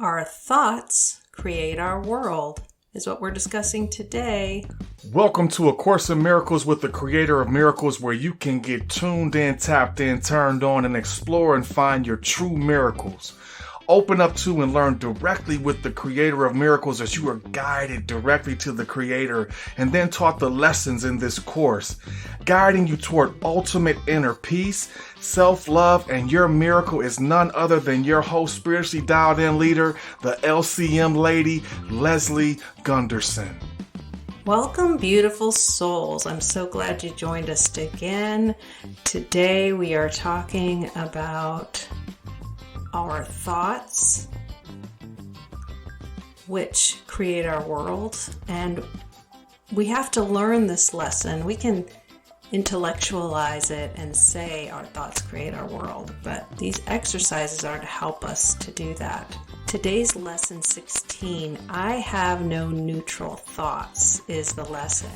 Our thoughts create our world, is what we're discussing today. Welcome to A Course in Miracles with the Creator of Miracles, where you can get tuned in, tapped in, turned on, and explore and find your true miracles. Open up to and learn directly with the Creator of Miracles as you are guided directly to the Creator and then taught the lessons in this course, guiding you toward ultimate inner peace, self-love, and your miracle is none other than your host, spiritually dialed in leader, the LCM lady, Leslie Gunterson. Welcome, beautiful souls. I'm so glad you joined us again. Today we are talking about our thoughts, which create our world, and we have to learn this lesson. We can intellectualize it and say our thoughts create our world, but these exercises are to help us to do that. Today's lesson 16, I have no neutral thoughts, is the lesson.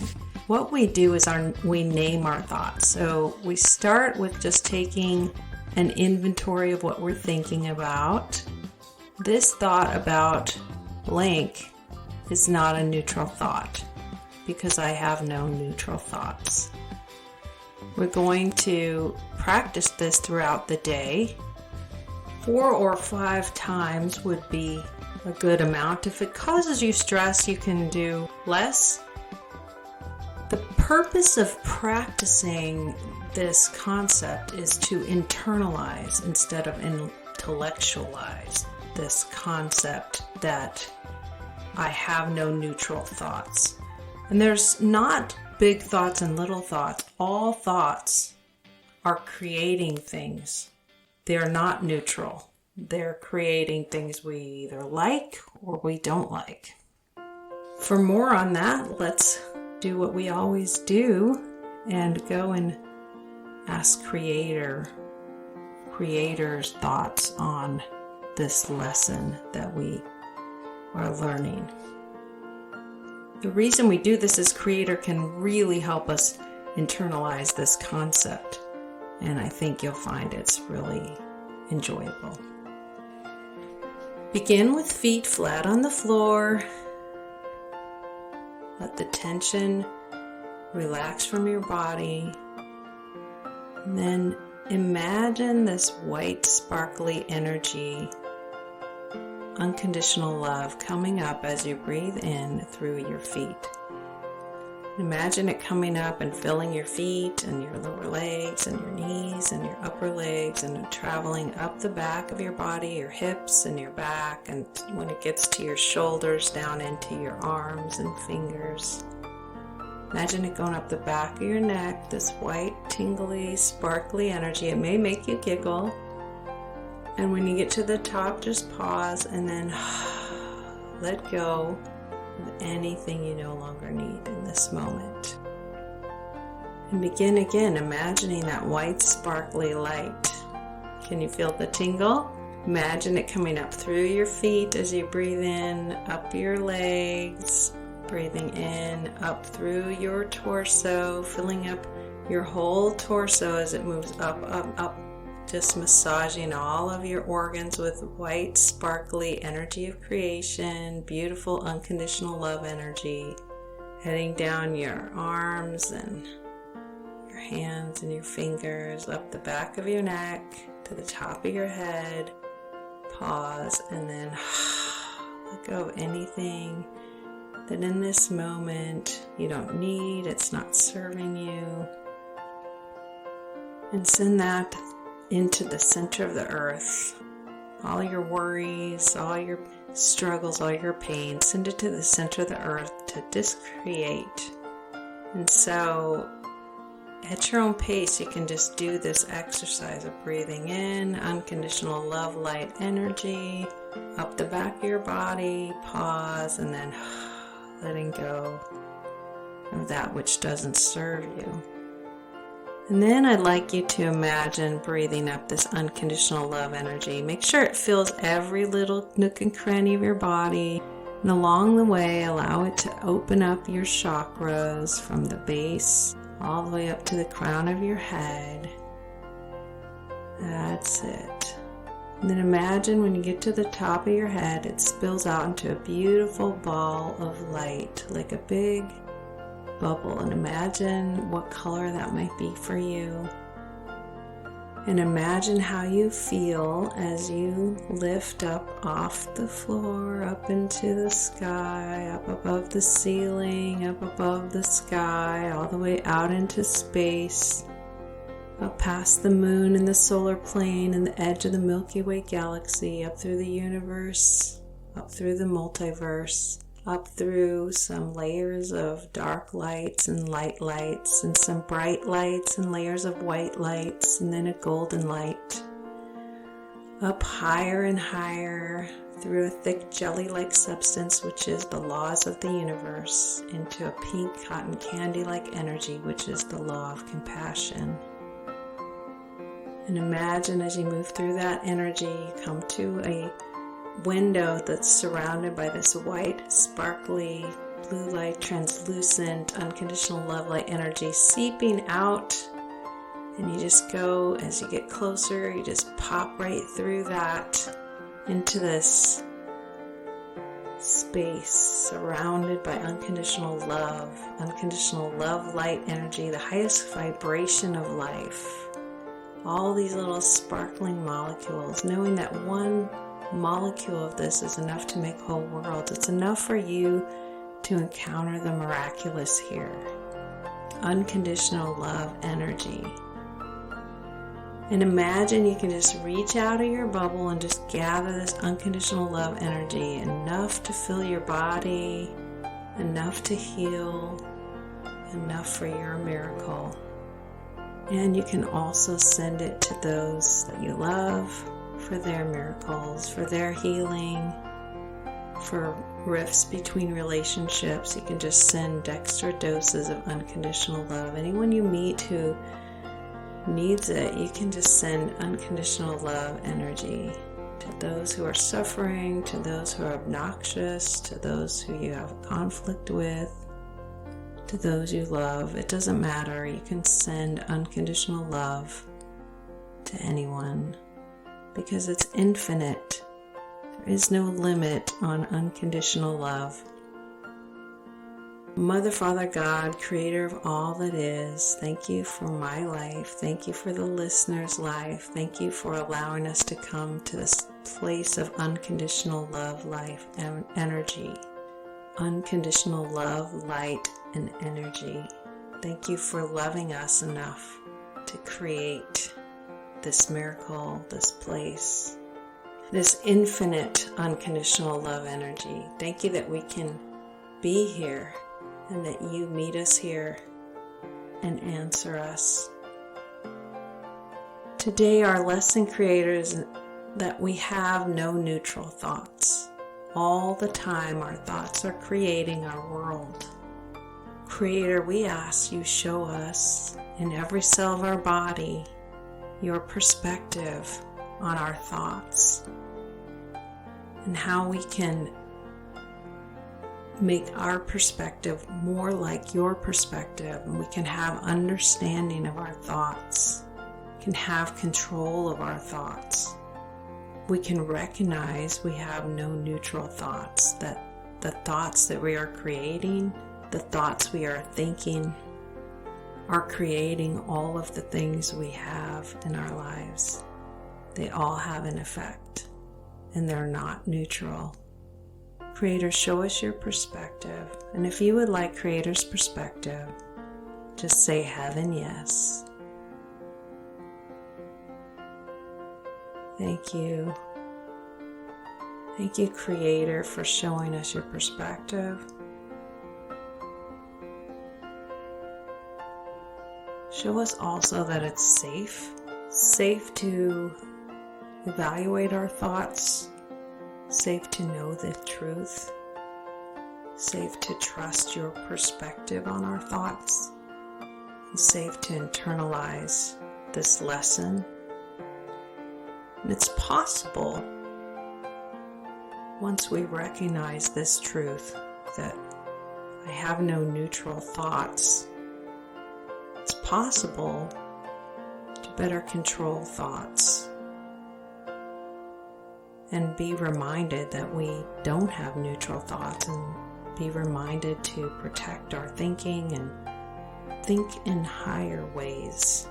What we do is we name our thoughts. So we start with just taking an inventory of what we're thinking about. This thought about blank is not a neutral thought because I have no neutral thoughts. We're going to practice this throughout the day. 4 or 5 times would be a good amount. If it causes you stress, you can do less. The purpose of practicing this concept is to internalize instead of intellectualize this concept that I have no neutral thoughts. And there's not big thoughts and little thoughts. All thoughts are creating things. They're not neutral. They're creating things we either like or we don't like. For more on that, let's do what we always do and go and ask Creator's thoughts on this lesson that we are learning. The reason we do this is Creator can really help us internalize this concept, and I think you'll find it's really enjoyable. Begin with feet flat on the floor. Let the tension relax from your body. And then imagine this white, sparkly energy, unconditional love coming up as you breathe in through your feet. Imagine it coming up and filling your feet and your lower legs and your knees and your upper legs and traveling up the back of your body, your hips and your back, and when it gets to your shoulders, down into your arms and fingers. Imagine it going up the back of your neck, this white, tingly, sparkly energy. It may make you giggle. And when you get to the top, just pause and then let go of anything you no longer need in this moment. And begin again, imagining that white, sparkly light. Can you feel the tingle? Imagine it coming up through your feet as you breathe in, up your legs. Breathing in, up through your torso, filling up your whole torso as it moves up, up, up. Just massaging all of your organs with white, sparkly energy of creation, beautiful, unconditional love energy. Heading down your arms and your hands and your fingers, up the back of your neck, to the top of your head. Pause and then let go of anything that in this moment you don't need, it's not serving you. And send that into the center of the earth. All your worries, all your struggles, all your pain, send it to the center of the earth to discreate. And so at your own pace, you can just do this exercise of breathing in, unconditional love, light energy, up the back of your body, pause, and then letting go of that which doesn't serve you. And then I'd like you to imagine breathing up this unconditional love energy. Make sure it fills every little nook and cranny of your body. And along the way, allow it to open up your chakras from the base all the way up to the crown of your head. That's it. And then imagine when you get to the top of your head, it spills out into a beautiful ball of light, like a big bubble. And imagine what color that might be for you. And imagine how you feel as you lift up off the floor, up into the sky, up above the ceiling, up above the sky, all the way out into space, up past the moon and the solar plane and the edge of the Milky Way galaxy, up through the universe, up through the multiverse, up through some layers of dark lights and light lights and some bright lights and layers of white lights and then a golden light. Up higher and higher through a thick jelly-like substance, which is the laws of the universe, into a pink cotton candy-like energy, which is the law of compassion. And imagine as you move through that energy, you come to a window that's surrounded by this white, sparkly, blue light, translucent, unconditional love light energy seeping out. And you just go, as you get closer, you just pop right through that into this space surrounded by unconditional love light energy, the highest vibration of life. All these little sparkling molecules, knowing that one molecule of this is enough to make a whole world. It's enough for you to encounter the miraculous here. Unconditional love energy. And imagine you can just reach out of your bubble and just gather this unconditional love energy, enough to fill your body, enough to heal, enough for your miracle. And you can also send it to those that you love, for their miracles, for their healing, for rifts between relationships. You can just send extra doses of unconditional love. Anyone you meet who needs it, you can just send unconditional love energy to those who are suffering, to those who are obnoxious, to those who you have a conflict with, to those you love. It doesn't matter. You can send unconditional love to anyone, because it's infinite. There is no limit on unconditional love. Mother, Father, God, creator of all that is, thank you for my life. Thank you for the listener's life. Thank you for allowing us to come to this place of unconditional love, life, and energy. Unconditional love, light, and energy. Thank you for loving us enough to create this miracle, this place, this infinite unconditional love energy. Thank you that we can be here and that you meet us here and answer us. Today our lesson creator is that we have no neutral thoughts. All the time our thoughts are creating our world. Creator, we ask you show us in every cell of our body your perspective on our thoughts and how we can make our perspective more like your perspective, and we can have understanding of our thoughts, can have control of our thoughts. We can recognize we have no neutral thoughts, that the thoughts that we are creating, the thoughts we are thinking, are creating all of the things we have in our lives. They all have an effect, and they're not neutral. Creator, show us your perspective. And if you would like Creator's perspective, just say heaven yes. Thank you. Thank you, Creator, for showing us your perspective. Show us also that it's safe to evaluate our thoughts, safe to know the truth, safe to trust your perspective on our thoughts, and safe to internalize this lesson. And it's possible, once we recognize this truth, that I have no neutral thoughts, it's possible to better control thoughts. and be reminded that we don't have neutral thoughts, and be reminded to protect our thinking and think in higher ways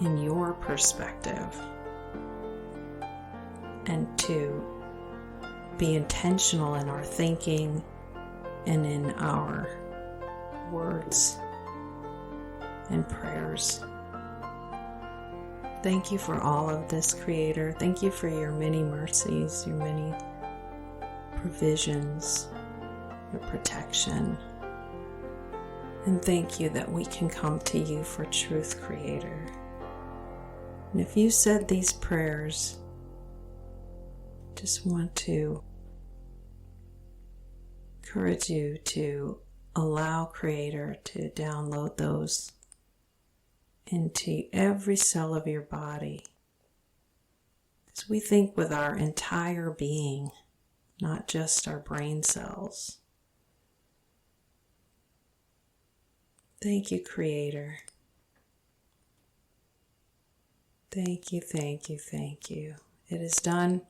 in your perspective, and to be intentional in our thinking and in our words and prayers. Thank you for all of this, Creator. Thank you for your many mercies, your many provisions, your protection. And thank you that we can come to you for truth, Creator. And if you said these prayers, just want to encourage you to allow Creator to download those into every cell of your body. Because we think with our entire being, not just our brain cells. Thank you, Creator. Thank you, thank you, thank you. It is done.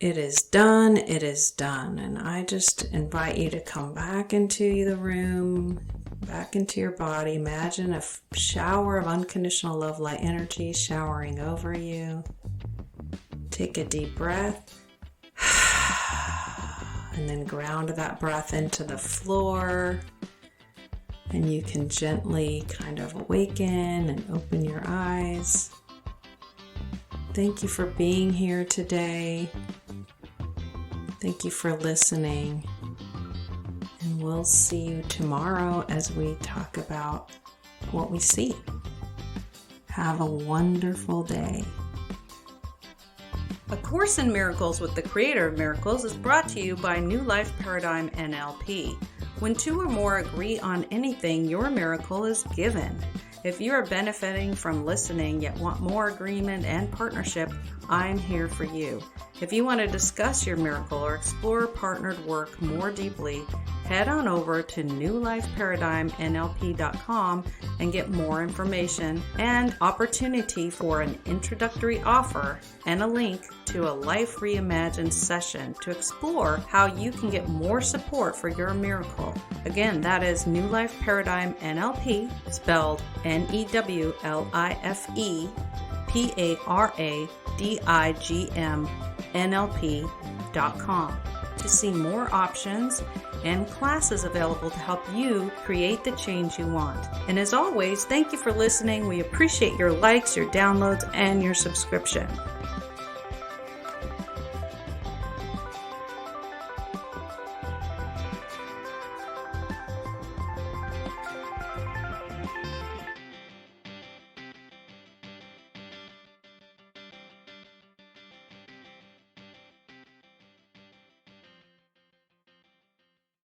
It is done. It is done. And I just invite you to come back into the room, back into your body. Imagine a shower of unconditional love light energy showering over you. Take a deep breath. And then ground that breath into the floor. And you can gently kind of awaken and open your eyes. Thank you for being here today. Thank you for listening. And we'll see you tomorrow as we talk about what we see. Have a wonderful day. A Course in Miracles with the Creator of Miracles is brought to you by New Life Paradigm NLP. When two or more agree on anything, your miracle is given. If you are benefiting from listening yet want more agreement and partnership, I'm here for you. If you want to discuss your miracle or explore partnered work more deeply, head on over to newlifeparadigmnlp.com and get more information and opportunity for an introductory offer and a link to a Life Reimagined session to explore how you can get more support for your miracle. Again, that is New Life Paradigm NLP, spelled NEWLIFEPARADIGMNLP.com to see more options and classes available to help you create the change you want. And as always, thank you for listening. We appreciate your likes, your downloads, and your subscription.